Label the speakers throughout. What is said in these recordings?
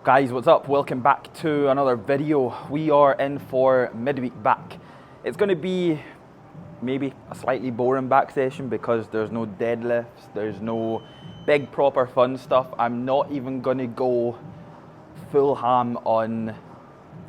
Speaker 1: Guys, what's up? Welcome back to another video. We are in for midweek back. It's going to be maybe a slightly boring back session because there's no deadlifts, there's no big proper fun stuff. I'm not even going to go full ham on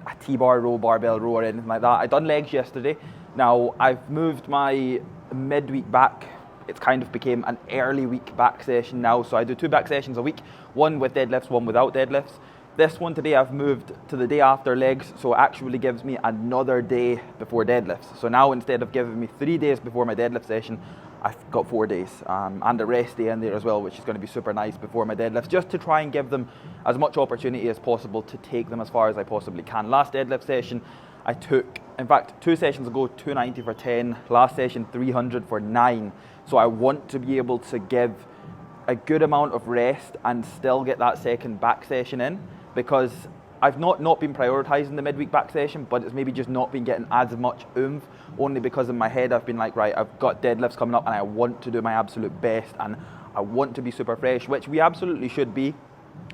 Speaker 1: a T-bar row, barbell row or anything like that. I done legs yesterday. Now I've moved my midweek back. It's kind of became an early week back session now. So I do 2 back sessions a week, one with deadlifts, one without deadlifts. This one today I've moved to the day after legs, so it actually gives me another day before deadlifts. So now instead of giving me 3 days before my deadlift session, I've got 4 days and a rest day in there as well, which is going to be super nice before my deadlifts, just to try and give them as much opportunity as possible to take them as far as I possibly can. Last deadlift session I took, in fact 2 sessions ago, 290 for 10, last session 300 for 9. So I want to be able to give a good amount of rest and still get that second back session in, because I've not been prioritizing the midweek back session, but it's maybe just not been getting as much oomph, only because in my head I've been like, right, I've got deadlifts coming up and I want to do my absolute best and I want to be super fresh, which we absolutely should be.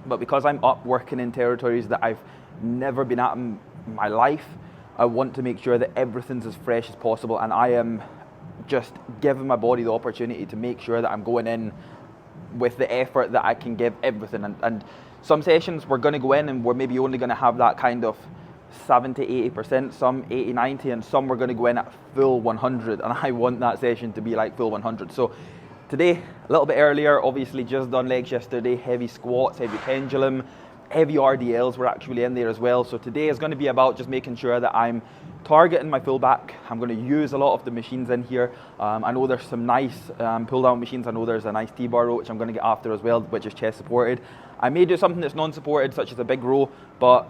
Speaker 1: But because I'm up working in territories that I've never been at in my life, I want to make sure that everything's as fresh as possible, and I am just giving my body the opportunity to make sure that I'm going in with the effort that I can give everything. And some sessions we're going to go in and we're maybe only going to have that kind of 70-80%, some 80-90, and some we're going to go in at full 100, and I want that session to be like full 100. So today, a little bit earlier, obviously just done legs yesterday, heavy squats, heavy pendulum, heavy RDLs were actually in there as well. So today is going to be about just making sure that I'm targeting my full back. I'm going to use a lot of the machines in here. I know there's some nice pull down machines. I know there's a nice T-bar row, which I'm going to get after as well, which is chest supported. I may do something that's non-supported, such as a big row, but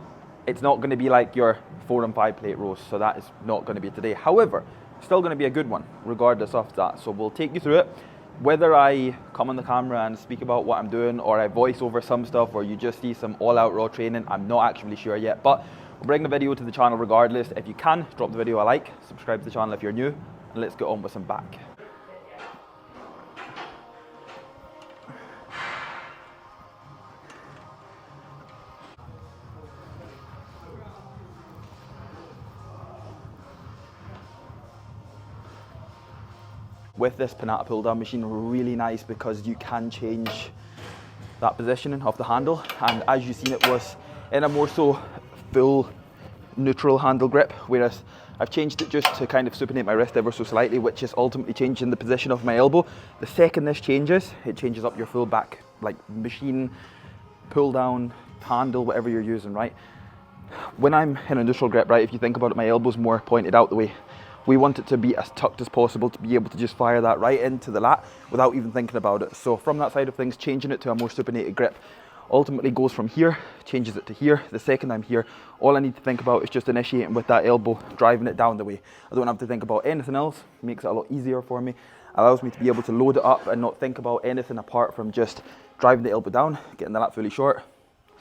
Speaker 1: it's not going to be like your 4 and 5 plate rows. So that is not going to be today. However, still going to be a good one, regardless of that. So we'll take you through it. Whether I come on the camera and speak about what I'm doing, or I voice over some stuff, or you just see some all-out raw training, I'm not actually sure yet, but we'll bring the video to the channel regardless. If you can, drop the video a like, subscribe to the channel if you're new, and let's get on with some back. With this Panatta pull down machine, really nice because you can change that positioning of the handle, and as you've seen, it was in a more so full neutral handle grip, whereas I've changed it just to kind of supinate my wrist ever so slightly, which is ultimately changing the position of my elbow. The second this changes, it changes up your full back, like machine, pull down, handle, whatever you're using, right? When I'm in a neutral grip, right, if you think about it, my elbow's more pointed out the way. We want it to be as tucked as possible to be able to just fire that right into the lat without even thinking about it. So from that side of things, changing it to a more supinated grip ultimately goes from here, changes it to here. The second I'm here, all I need to think about is just initiating with that elbow, driving it down the way. I don't have to think about anything else. It makes it a lot easier for me. Allows me to be able to load it up and not think about anything apart from just driving the elbow down, getting the lat fully short,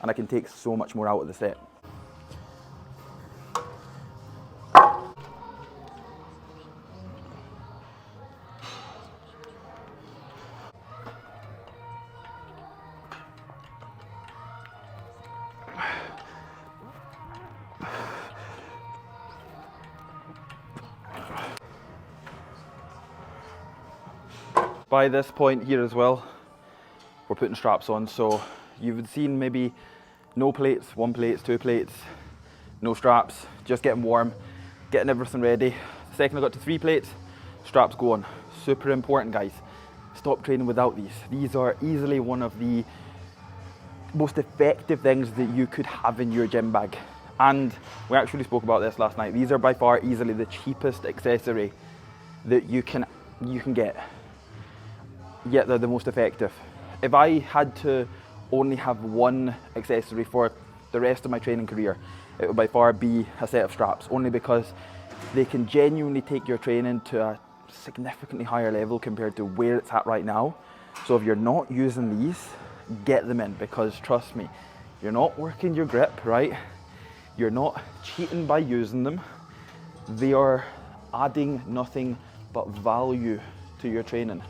Speaker 1: and I can take so much more out of the set. By this point here as well, we're putting straps on. So you've seen maybe no plates, 1 plates, 2 plates, no straps, just getting warm, getting everything ready. The second I got to 3 plates, straps go on. Super important, guys. Stop training without these. These are easily one of the most effective things that you could have in your gym bag. And we actually spoke about this last night. These are by far easily the cheapest accessory that you can get. Yet they're the most effective. If I had to only have one accessory for the rest of my training career, it would by far be a set of straps, only because they can genuinely take your training to a significantly higher level compared to where it's at right now. So if you're not using these, get them in, because trust me, you're not working your grip, right? You're not cheating by using them. They are adding nothing but value to your training.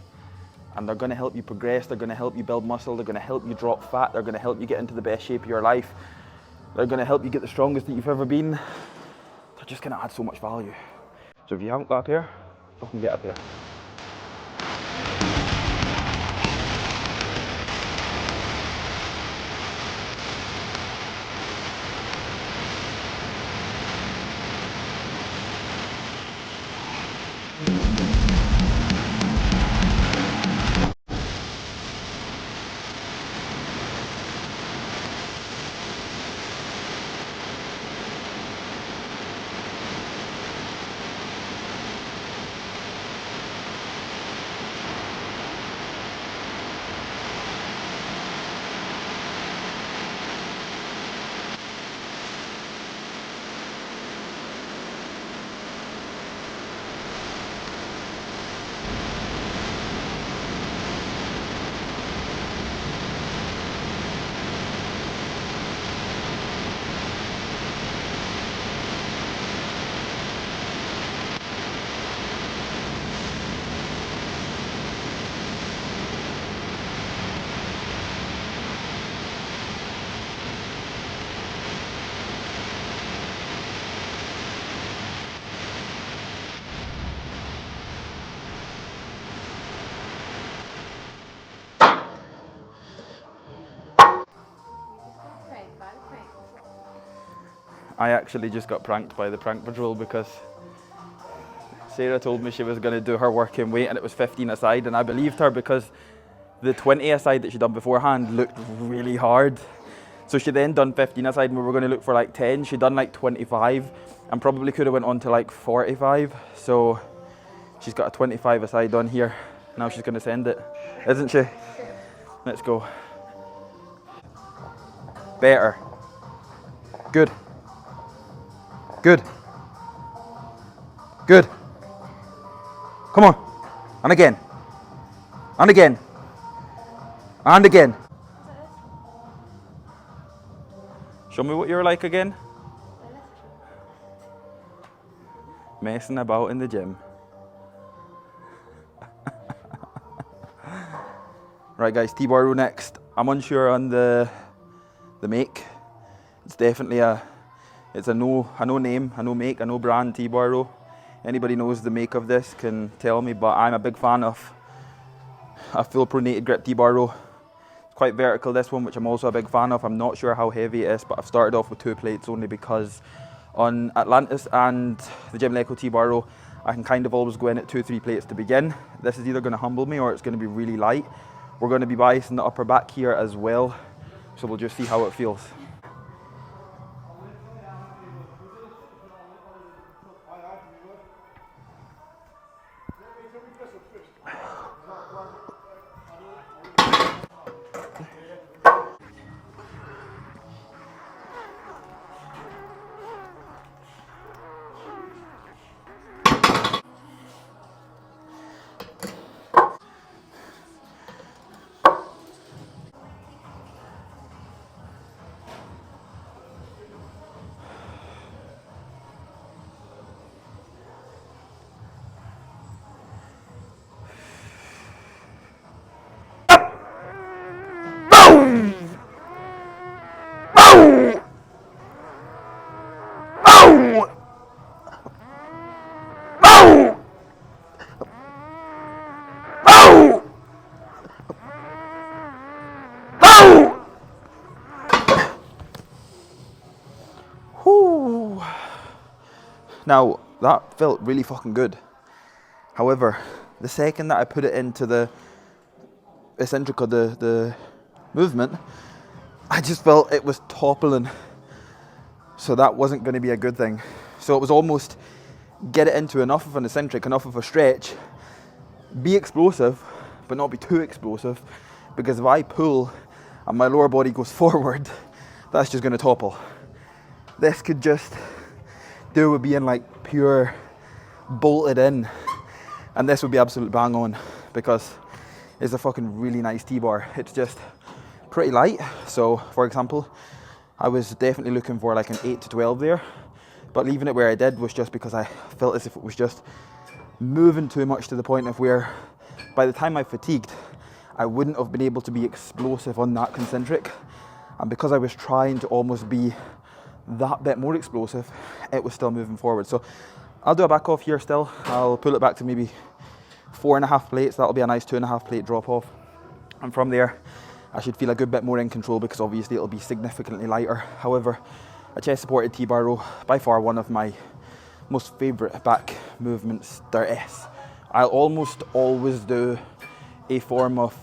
Speaker 1: And they're going to help you progress, they're going to help you build muscle, they're going to help you drop fat, they're going to help you get into the best shape of your life. They're going to help you get the strongest that you've ever been. They're just going to add so much value. So if you haven't got a pair, fucking get a pair. I actually just got pranked by the prank patrol because Sarah told me she was going to do her working weight and it was 15 aside, and I believed her because the 20 aside that she'd done beforehand looked really hard. So she then done 15 aside and we were going to look for like 10. She done like 25 and probably could have went on to like 45. So she's got a 25 aside on here. Now she's going to send it, isn't she? Let's go. Better. Good. Good. Good. Come on. And again. And again. And again. Show me what you're like again. Messing about in the gym. Right guys, T-bar row next. I'm unsure on the make. It's definitely it's a no name, a no make, a no brand T-bar row. Anybody knows the make of this can tell me, but I'm a big fan of a full pronated grip T-bar row. It's quite vertical, this one, which I'm also a big fan of. I'm not sure how heavy it is, but I've started off with 2 plates only because on Atlantis and the Gym Leco T-bar row, I can kind of always go in at 2-3 plates to begin. This is either going to humble me or it's going to be really light. We're going to be biasing the upper back here as well, so we'll just see how it feels. Now, that felt really fucking good. However, the second that I put it into the eccentric of the movement, I just felt it was toppling. So that wasn't going to be a good thing. So it was almost get it into enough of an eccentric, enough of a stretch, be explosive, but not be too explosive, because if I pull and my lower body goes forward, that's just going to topple. This could just do with being like pure bolted in, and this would be absolute bang on because it's a fucking really nice T-bar. It's just pretty light. So for example, I was definitely looking for like an 8 to 12 there, but leaving it where I did was just because I felt as if it was just moving too much to the point of where by the time I fatigued, I wouldn't have been able to be explosive on that concentric. And because I was trying to almost be that bit more explosive, it was still moving forward. So I'll do a back off here still. I'll pull it back to maybe 4.5 plates. That'll be a nice 2.5 plate drop off. And from there, I should feel a good bit more in control because obviously it'll be significantly lighter. However, a chest supported T-bar row, by far one of my most favourite back movements there is. I'll almost always do a form of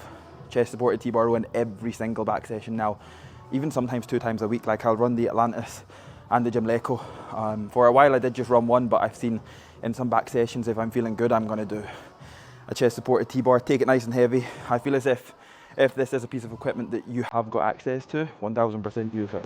Speaker 1: chest supported T-bar row in every single back session now, even sometimes 2 times a week. Like I'll run the Atlantis and the Gymleco. For a while I did just run one, but I've seen in some back sessions, if I'm feeling good, I'm going to do a chest supported T-bar, take it nice and heavy. I feel as if this is a piece of equipment that you have got access to, 1000% use it.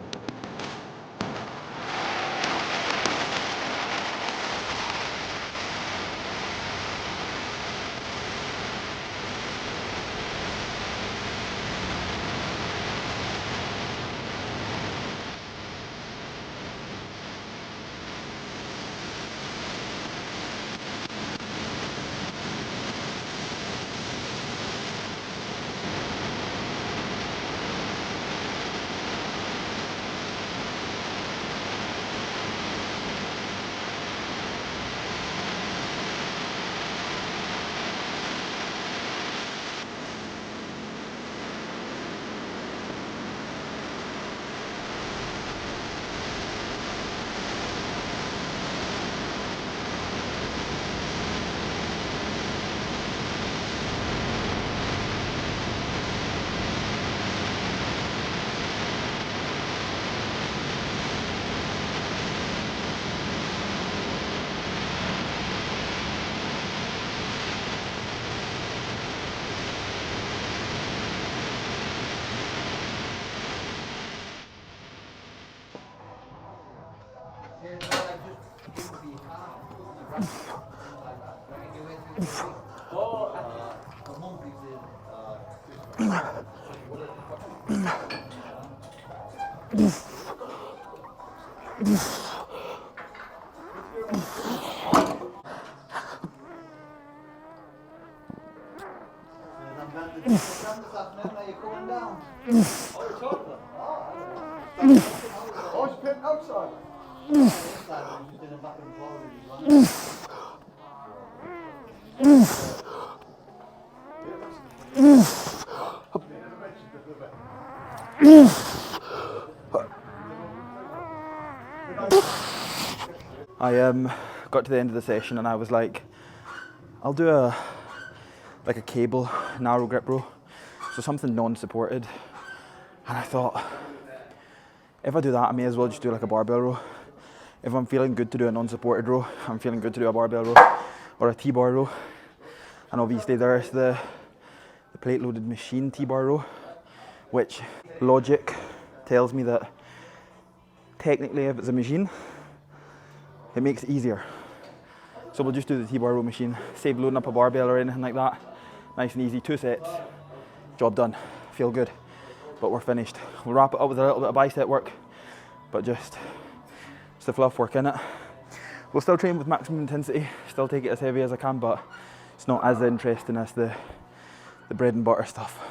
Speaker 1: I got to the end of the session and I was like, I'll do a cable narrow grip row, so something non-supported. And I thought, if I do that, I may as well just do like a barbell row. If I'm feeling good to do a non-supported row, I'm feeling good to do a barbell row or a T-bar row. And obviously there's the plate-loaded machine T-bar row, which logic tells me that technically if it's a machine, it makes it easier. So we'll just do the T-bar row machine, save loading up a barbell or anything like that. Nice and easy, 2 sets, job done, feel good, but we're finished. We'll wrap it up with a little bit of bicep work, but just the fluff work in it. We'll still train with maximum intensity, still take it as heavy as I can, but it's not as interesting as the bread and butter stuff.